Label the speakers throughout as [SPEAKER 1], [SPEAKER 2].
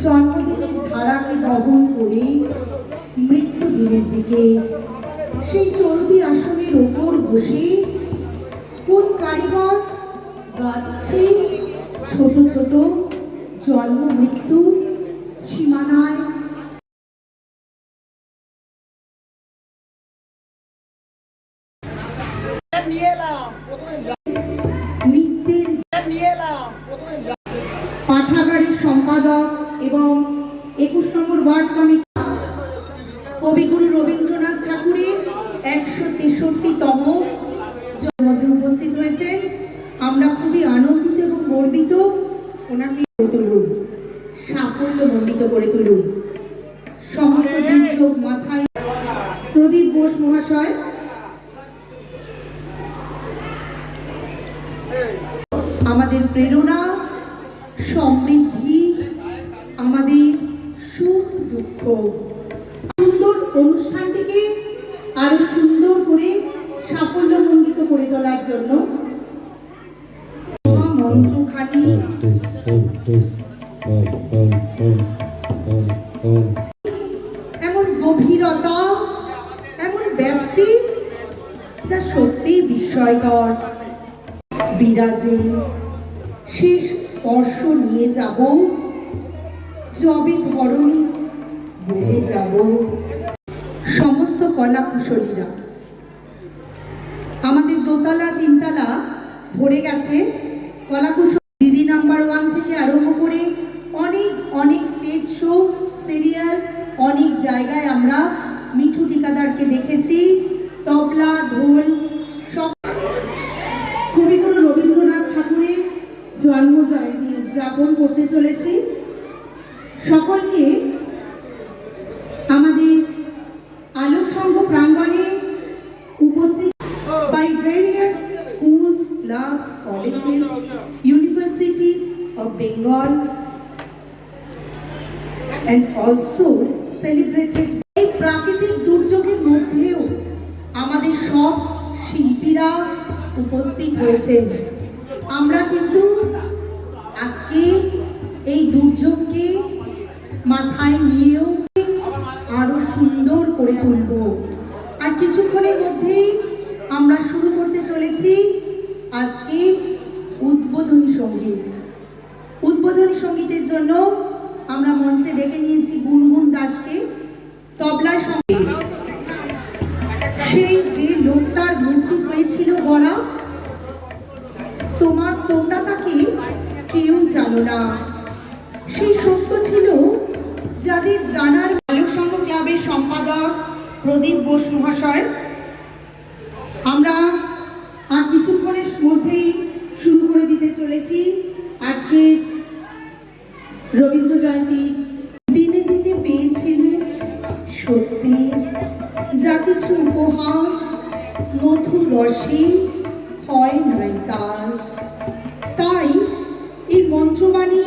[SPEAKER 1] জন্মদিনের ধারাকে বহন করে মৃত্যু দিনের দিকে সেই চলতি আসনের ওপর বসে কোন কারিগর গাচ্ছে ছোট ছোট জন্ম মৃত্যু সীমানায় পাঠাগারের সম্পাদক এবং 21 নম্বর ওয়ার্ড কমিটি কবিগুরু রবীন্দ্রনাথ ঠাকুরের 163তম জন্মদিনে উপস্থিত হয়েছে। আমরা খুবই আনন্দিত এবং গর্বিত। ওনাকে তুলুন, সাফল্য মণ্ডিত করে তুলুন। সমস্ত দুর্যোগ মাথায় প্রদীপ বোস মহাশয় আমাদের প্রেরণা, সমৃদ্ধি, আমাদের সুখ দুঃখ। সুন্দর অনুষ্ঠানটিকে আরো সুন্দর করে সাফল্যমণ্ডিত করে তোলার জন্য মন্ত্রখানি এমন গভীরতা, এমন ব্যাপ্তি যা সত্যি বিস্ময়কর বিরাজে। শেষ স্পর্শ নিয়ে যাব, যবে ধরণী বলে যাব। সমস্ত কলা কুশলীরা আমাদের দোতলা তিনতলা ভরে গেছে কলা কুশল। দিদি নাম্বার 1 থেকে আরম্ভ করে অনেক অনেক স্টেজ শো, সিরিয়াল, অনেক জায়গায় আমরা মিঠু ঠিকাদারকে দেখেছি। তবলা, ঢোল সব। কবিগুরু রবীন্দ্রনাথ ঠাকুরের জন্ম জয়ন্তী উদযাপন করতে চলেছি। সকলকে আমাদের আলোক সংঘ প্রাঙ্গণে উপস্থিত by various schools, clubs, colleges, universities of Bengal and also celebrated এই প্রাকৃতিক দুর্যোগের মধ্যেও আমাদের সব শিল্পীরা উপস্থিত হয়েছেন। আমরা কিন্তু আজকে এই দুর্যোগকে মাথায় নিয়েও আরো সুন্দর করে তুলব। আর কিছুক্ষণের মধ্যেই আমরা শুরু করতে চলেছি আজকে উদ্বোধনী সঙ্গীত। উদ্বোধনী সঙ্গীতের জন্য আমরা মঞ্চে ডেকে নিয়েছি গুনগুন দাসকে। তবলায় সঙ্গীত সেই যে লোকটার মূর্তি হয়েছিল গড়া, তোমরা তাকে কেউ জানো না। সেই সত্য ছিল যাদের জানার। আলোক সংঘ ক্লাবের সম্পাদক প্রদীপ বোস মহাশয়, আমরা আর কিছুক্ষণের মধ্যেই শুরু করে দিতে চলেছি আজকে রবীন্দ্র জয়ন্তী। দিনে দিনে পেয়েছিল সত্যির যা কিছু উপহার, মধুর রসে ক্ষয় নাই তার। তাই এই মন্ত্রবাণী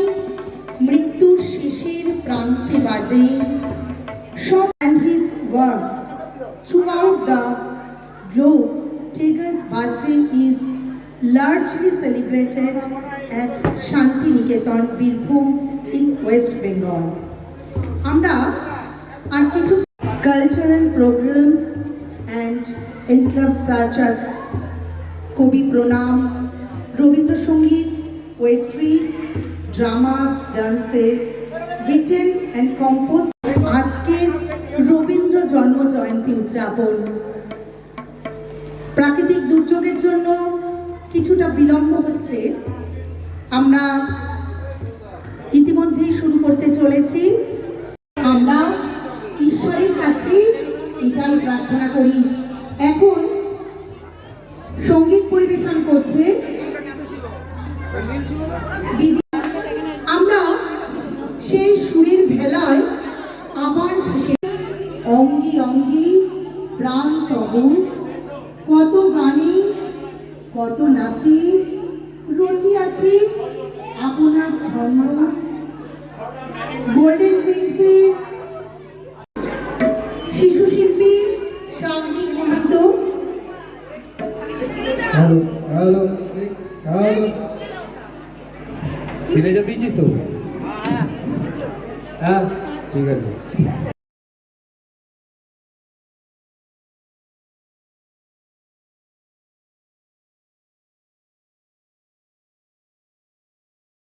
[SPEAKER 1] মৃত্যুর শেষের প্রান্তে বাজে। সব and his works throughout the globe. Tagore's birthday is largely celebrated at Shantiniketan, Birbhum in West Bengal. আমরা আর কিছু cultural programs and in clubs such as Kobi Pranam, Robindra Sangeet, poetries, dramas, dances, written and composed. আজকের রবীন্দ্র জন্ম জয়ন্তী উদযাপন প্রাকৃতিক দুর্যোগের জন্য কিছুটা বিলম্ব হচ্ছে। আমরা ইতিমধ্যেই শুরু করতে চলেছি। আমরা ঈশ্বরের কাছে এটাই প্রার্থনা করি। এখন সঙ্গীত পরিবেশন করছে আমরা সেই সুরের ভেলায় আবার অঙ্গি অঙ্গি প্রাণ তবু, কত গানে কত নাচে রচিয়াছি আপনার ছন্দ। গোল্ডেন প্রিন্সের শিশু শিল্পী শাবনিক মহন্ত।
[SPEAKER 2] সিনেজা দিয়েছিস তো? হ্যাঁ ঠিক আছে।